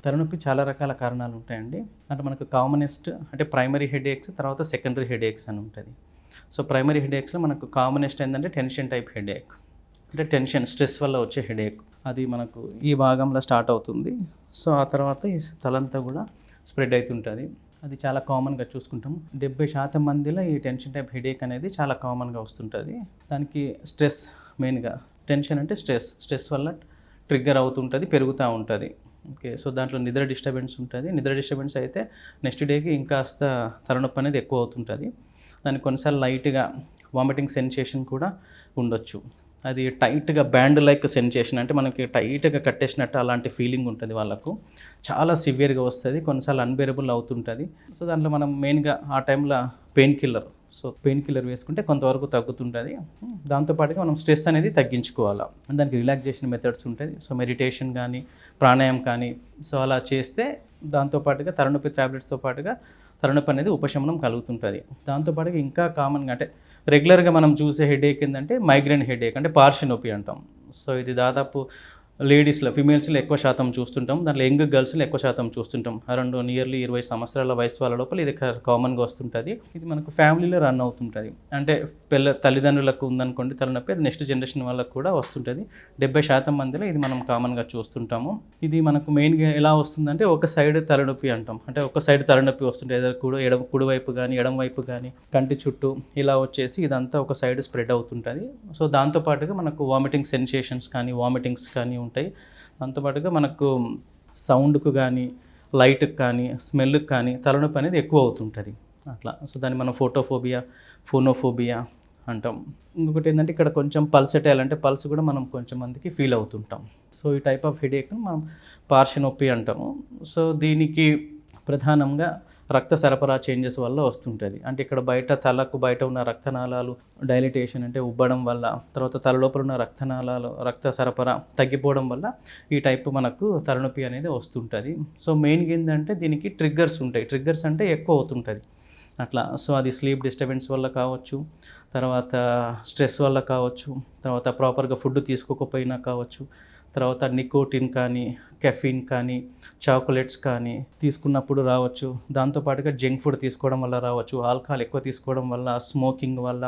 తలనొప్పి చాలా రకాల కారణాలు ఉంటాయండి. అంటే మనకు కామనెస్ట్ అంటే ప్రైమరీ హెడేక్స్, తర్వాత సెకండరీ హెడేక్స్ అని ఉంటది. సో, ప్రైమరీ హెడేక్స్‌లో మనకు కామనెస్ట్ ఏందంటే టెన్షన్ టైప్ హెడేక్. అంటే టెన్షన్, స్ట్రెస్ వల్ల వచ్చే హెడేక్. అది మనకు ఈ భాగంలో స్టార్ట్ అవుతుంది. సో, ఆ తర్వాత ఈ తలంతా కూడా స్ప్రెడ్ అయితుంటది. అది చాలా కామన్‌గా చూసుకుంటాం. 70% మందిలో ఈ టెన్షన్ టైప్ హెడేక్ అనేది చాలా కామన్‌గా వస్తుంటది. దానికి స్ట్రెస్ మెయిన్‌గా. టెన్షన్ అంటే స్ట్రెస్ వల్ల ట్రిగ్గర్ అవుతుంటది, పెరుగుతా ఉంటది. ఓకే. సో, దాంట్లో నిద్ర డిస్టర్బెన్స్ ఉంటది. నిద్ర డిస్టర్బెన్స్ అయితే నెక్స్ట్ డేకి ఇంకాస్త తలనొప్పి అనేది ఎక్కువ అవుతుంటది. దానికి కొన్నిసార్లు లైట్‌గా వామిటింగ్ సెన్సేషన్ కూడా ఉండొచ్చు. అది టైట్‌గా బ్యాండ్ లైక్ సెన్సేషన్ అంటే మనకి టైట్‌గా కట్టేసినట్టు అలాంటి ఫీలింగ్ ఉంటది వాళ్ళకు. చాలా సివియర్‌గా వస్తది. కొన్నిసార్లు అన్‌బేరబుల్ అవుతుంటది. సో, దాంట్లో మనం మెయిన్‌గా ఆ టైంలో pain killer. So, pain killer వేసుకుంటే కొంతవరకు తగ్గుతుంటది. దాంతో పాటుగా మనం స్ట్రెస్ అనేది తగ్గించుకోవాలా. దానికి రిలాక్సేషన్ మెథడ్స్ ఉంటాయి. సో, మెడిటేషన్ కానీ, ప్రాణాయామం కానీ సో, అలా చేస్తే దాంతో పాటుగా తలనొప్పి టాబ్లెట్స్‌తో పాటుగా తలనొప్పి అనేది ఉపశమనం కలుగుతుంటది. దాంతో పాటుగా ఇంకా కామన్‌గా అంటే రెగ్యులర్‌గా మనం చూసే హెడేక్ ఏందంటే మైగ్రేన్ హెడేక్ అంటే పార్శ్వనొప్పి అంటాం. సో, ఇది దాదాపు లేడీస్‌లో, ఫిమేల్స్‌లో ఎక్కువ శాతం చూస్తుంటాం. దాంట్లో యంగ్ గర్ల్స్‌లో ఎక్కువ శాతం చూస్తుంటాం. అరౌండ్ నియర్లీ 20 సంవత్సరాల వయసు వాళ్ళ లోపల ఇది కామన్‌గా వస్తుంటది. ఇది మనకు ఫ్యామిలీలో రన్ అవుతుంటది. అంటే తల్లిదండ్రులకు ఉందనుకోండి తలనొప్పి, అది నెక్స్ట్ జనరేషన్ వాళ్ళకి కూడా వస్తుంటది. 70% మందిలో ఇది మనం కామన్‌గా చూస్తుంటాము. ఇది మనకు మెయిన్‌గా ఎలా వస్తుందంటే ఒక సైడ్ తలనొప్పి అంటాం. అంటే ఒక సైడ్ తలనొప్పి వస్తుంటే ఏదో కుడివైపు గానీ, ఎడమ వైపు గానీ, కంటి చుట్టూ ఇలా వచ్చేసి ఇదంతా ఒక సైడ్ స్ప్రెడ్ అవుతుంటది. సో, దాంతో పాటుగా మనకు వామిటింగ్ సెన్సేషన్స్ కానీ, వామిటింగ్స్ కానీ ఉంటాయి. దాంతో పాటుగా మనకు సౌండ్‌కు గానీ, లైట్‌కి కానీ, స్మెల్‌కి కానీ తలనొప్పి అనేది ఎక్కువ అవుతుంటది. అట్లా. సో, దాన్ని మనం ఫోనోఫోబియా అంటాం. ఇంకొకటి ఏంటంటే ఇక్కడ కొంచెం పల్సటైల్ అంటే పల్స్ కూడా మనం కొంచెం మందికి ఫీల్ అవుతుంటాం. సో, ఈ టైప్ ఆఫ్ హెడేక్‌ని మనం పార్శ్వనొప్పి అంటాము. సో, దీనికి ప్రధానంగా రక్త సరఫరా చేంజెస్ వల్ల వస్తుంటది. అంటే ఇక్కడ తలకు బయట ఉన్న రక్తనాళాలు డైలిటేషన్ అంటే ఉబ్బడం వల్ల, తర్వాత తల లోపల ఉన్న రక్త సరఫరా తగ్గిపోవడం వల్ల ఈ టైప్ మనకు తలనొప్పి అనేది వస్తుంటది. సో, మెయిన్‌గా ఏందంటే దీనికి ట్రిగ్గర్స్ ఉంటాయి. ట్రిగ్గర్స్ అంటే ఎక్కువ అవుతుంటది. అట్లా. సో, అది స్లీప్ డిస్టర్బెన్స్ వల్ల కావచ్చు, తర్వాత స్ట్రెస్ వల్ల కావచ్చు, తర్వాత ప్రాపర్‌గా ఫుడ్ తీసుకోకపోయినా కావచ్చు, తర్వాత నికోటిన్ కానీ, కెఫీన్ కానీ, చాక్లెట్స్ కానీ తీసుకున్నప్పుడు రావచ్చు. దాంతో పాటుగా జంక్ ఫుడ్ తీసుకోవడం వల్ల రావచ్చు. ఆల్కహాల్ ఎక్కువ తీసుకోవడం వల్ల, స్మోకింగ్ వల్ల,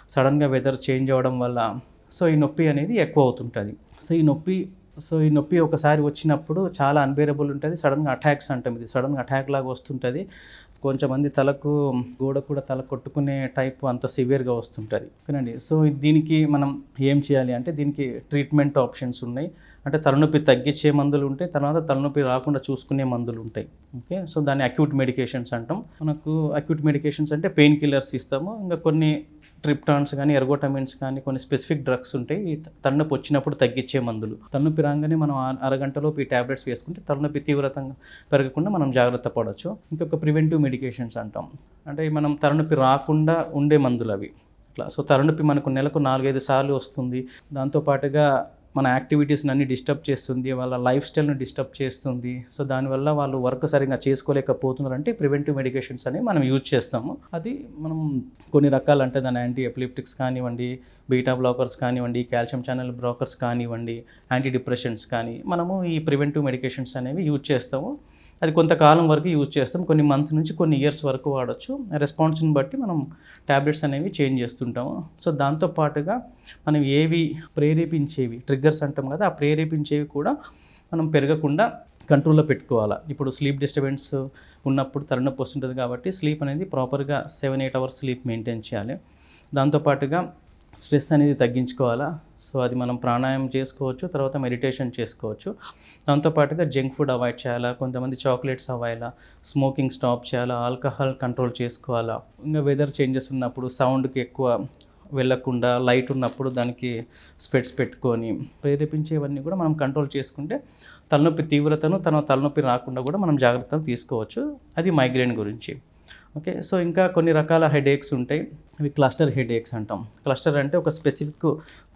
సడన్‌గా వెదర్ చేంజ్ అవ్వడం వల్ల సో, ఈ నొప్పి అనేది ఎక్కువ అవుతుంటది. ఈ నొప్పి ఒకసారి వచ్చినప్పుడు చాలా అన్‌బేరబుల్ ఉంటది. సడన్‌గా అటాక్స్ అంటాం. ఇది సడన్‌గా అటాక్ లాగా వస్తుంటది. కొంచెంమంది తలకు గోడ కూడా తల కొట్టుకునే టైప్ అంత సివియర్‌గా వస్తుంటది. ఓకేనండి. సో, దీనికి మనం ఏం చేయాలి అంటే దీనికి ట్రీట్మెంట్ ఆప్షన్స్ ఉన్నాయి. అంటే తలనొప్పి తగ్గించే మందులు ఉంటాయి. తర్వాత తలనొప్పి రాకుండా చూసుకునే మందులు ఉంటాయి. ఓకే. సో, దాన్ని అక్యూట్ మెడికేషన్స్ అంటాం. మనకు అక్యూట్ మెడికేషన్స్ అంటే పెయిన్ కిల్లర్స్ ఇస్తాము. ఇంకా కొన్ని ట్రిప్టాన్స్ కానీ, ఎర్గోటమిన్స్ కానీ కొన్ని స్పెసిఫిక్ డ్రగ్స్ ఉంటాయి. ఈ తలనొప్పి వచ్చినప్పుడు తగ్గించే మందులు. తలనొప్పి రాగానే మనం అరగంటలోపు ఈ టాబ్లెట్స్ వేసుకుంటే తలనొప్పి తీవ్రతంగా పెరగకుండా మనం జాగ్రత్త పడవచ్చు. ఇంకొక ప్రివెంటివ్ మెడికేషన్స్ అంటాం. అంటే మనం తలనొప్పి రాకుండా ఉండే మందులు అవి. అట్లా. సో, తలనొప్పి మనకు నెలకు 4, 5 సార్లు వస్తుంది. దాంతో పాటుగా మన యాక్టివిటీస్‌ని అన్నీ డిస్టర్బ్ చేస్తుంది. వాళ్ళ లైఫ్ స్టైల్‌ని డిస్టర్బ్ చేస్తుంది. సో, దానివల్ల వాళ్ళు వర్క్ సరిగ్గా చేసుకోలేకపోతున్నారంటే ప్రివెంటివ్ మెడికేషన్స్ అనేవి మనం యూజ్ చేస్తాము. అది మనం కొన్ని రకాలు అంటే దాని యాంటీ ఎపిలెప్టిక్స్ కానివ్వండి, బీటా బ్లాకర్స్ కానివ్వండి, కాల్షియం ఛానల్ బ్లాకర్స్ కానివ్వండి, యాంటీ డిప్రెషెంట్స్ కానీ మనము ఈ ప్రివెంటివ్ మెడికేషన్స్ అనేవి యూజ్ చేస్తాము. అది కొంతకాలం వరకు యూజ్ చేస్తాం. కొన్ని మంత్స్ నుంచి కొన్ని ఇయర్స్ వరకు వాడొచ్చు. రెస్పాన్స్‌ని బట్టి మనం టాబ్లెట్స్ అనేవి చేంజ్ చేస్తుంటాము. సో, దాంతో పాటుగా మనం ఏవి ప్రేరేపించేవి ట్రిగ్గర్స్ అంటాం కదా! ఆ ప్రేరేపించేవి కూడా మనం పెరగకుండా కంట్రోల్‌లో పెట్టుకోవాలా. ఇప్పుడు స్లీప్ డిస్టర్బెన్స్ ఉన్నప్పుడు తలనొప్పి వస్తుంటది కాబట్టి స్లీప్ అనేది ప్రాపర్‌గా 7, 8 అవర్స్ స్లీప్ మెయింటైన్ చేయాలి. దాంతో పాటుగా స్ట్రెస్ అనేది తగ్గించుకోవాలా. సో, అది మనం ప్రాణాయామం చేసుకోవచ్చు. తర్వాత మెడిటేషన్ చేసుకోవచ్చు. దాంతో పాటుగా జంక్ ఫుడ్ అవాయిడ్ చేయాలా. కొంతమంది చాక్లెట్స్ అవాయిలా, స్మోకింగ్ స్టాప్ చేయాలా, ఆల్కహాల్ కంట్రోల్ చేసుకోవాలా. ఇంకా వెదర్ చేంజెస్ ఉన్నప్పుడు సౌండ్‌కి ఎక్కువ వెళ్ళకుండా, లైట్ ఉన్నప్పుడు దానికి స్పెట్స్ పెట్టుకొని ప్రేరేపించేవన్నీ కూడా మనం కంట్రోల్ చేసుకుంటే తలనొప్పి తీవ్రతను తలనొప్పి రాకుండా కూడా మనం జాగ్రత్తలు తీసుకోవచ్చు. అది మైగ్రేన్ గురించి. ఓకే. సో, ఇంకా కొన్ని రకాల హెడేక్స్ ఉంటాయి. అవి క్లస్టర్ హెడేక్స్ అంటాం. క్లస్టర్ అంటే ఒక స్పెసిఫిక్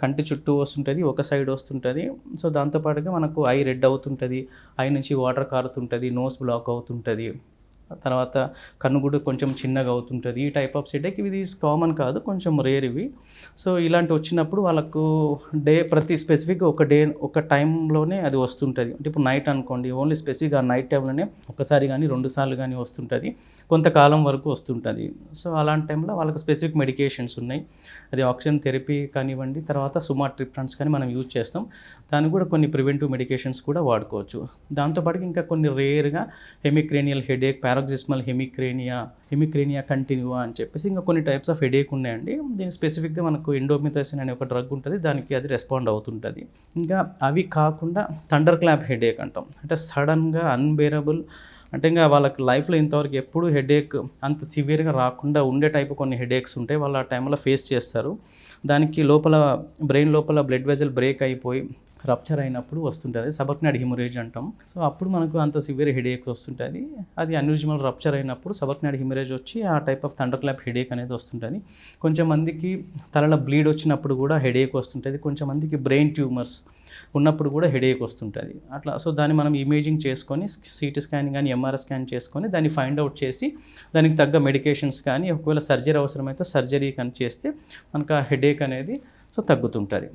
కంటి చుట్టూ వస్తుంటది. ఒక సైడ్ వస్తుంటది. సో, దాంతో పాటుగా మనకు ఐ రెడ్ అవుతుంటది. ఐ నుంచి వాటర్ కారుతుంటది. నోస్ బ్లాక్ అవుతుంటది. తర్వాత కన్ను కూడా కొంచెం చిన్నగా అవుతుంటుంది. ఈ టైప్ ఆఫ్ హెడేక్ ఇది కామన్ కాదు, కొంచెం రేర్ ఇవి. సో ఇలాంటివి వచ్చినప్పుడు వాళ్ళకు ప్రతి స్పెసిఫిక్గా ఒక టైంలోనే అది వస్తుంటుంది. అంటే ఇప్పుడు నైట్ అనుకోండి, ఓన్లీ స్పెసిఫిక్గా నైట్ టైంలోనే ఒకసారి కానీ 2 సార్లు కానీ వస్తుంటుంది, కొంతకాలం వరకు వస్తుంటుంది. సో అలాంటి టైంలో వాళ్ళకి స్పెసిఫిక్ మెడికేషన్స్ ఉన్నాయి. అది ఆక్సిజన్ థెరపీ కానివ్వండి, తర్వాత సుమాట్రిప్టన్స్ కానీ మనం యూజ్ చేస్తాం. దానికి కూడా కొన్ని ప్రివెంటివ్ మెడికేషన్స్ కూడా వాడుకోవచ్చు. దాంతోపాటు ఇంకా కొన్ని రేర్గా హెమిక్రేనియల్ హెడేక్, పారాక్సిస్మల్ హెమిక్రేనియా కంటిన్యూవా అని చెప్పేసి ఇంకా కొన్ని టైప్స్ ఆఫ్ హెడేక్ ఉన్నాయండి. దీనికి స్పెసిఫిక్గా మనకు ఇండోమిథసిన్ అనే ఒక డ్రగ్ ఉంటుంది, దానికి అది రెస్పాండ్ అవుతుంటుంది. ఇంకా అవి కాకుండా థండర్ క్లాప్ హెడేక్ అంటాం. అంటే సడన్గా అన్బేరబుల్, అంటే ఇంకా వాళ్ళకి లైఫ్లో ఇంతవరకు ఎప్పుడు హెడేక్ అంత సివియర్గా రాకుండా ఉండే టైప్ కొన్ని హెడేక్స్ ఉంటాయి, వాళ్ళు ఆ టైంలో ఫేస్ చేస్తారు. దానికి బ్రెయిన్ లోపల బ్లడ్ వెజల్ బ్రేక్ అయిపోయి రప్చర్ అయినప్పుడు వస్తుంటుంది, సబర్క్నాడ్ హిమరేజ్ అంటాం. సో అప్పుడు మనకు అంత సివియర్ హెడేక్ వస్తుంటుంది. అది అన్యూజువల్ రప్చర్ అయినప్పుడు సబర్క్నాడ్ హిమరేజ్ వచ్చి ఆ type of thunder clap headache అనేది వస్తుంటుంది. కొంచెం మందికి తలలో బ్లీడ్ వచ్చినప్పుడు కూడా హెడేక్ వస్తుంటుంది. కొంచెం మందికి బ్రెయిన్ ట్యూమర్స్ ఉన్నప్పుడు కూడా హెడేక్ వస్తుంటుంది అట్లా. సో దాన్ని మనం ఇమేజింగ్ చేసుకొని సిటీ స్కాన్ కానీ ఎంఆర్ఐ స్కాన్ చేసుకొని దాన్ని ఫైండ్ అవుట్ చేసి దానికి తగ్గ మెడికేషన్స్ కానీ, ఒకవేళ సర్జరీ అవసరమైతే సర్జరీ కానీ చేస్తే మనకు ఆ హెడేక్ అనేది తగ్గుతుంటుంది.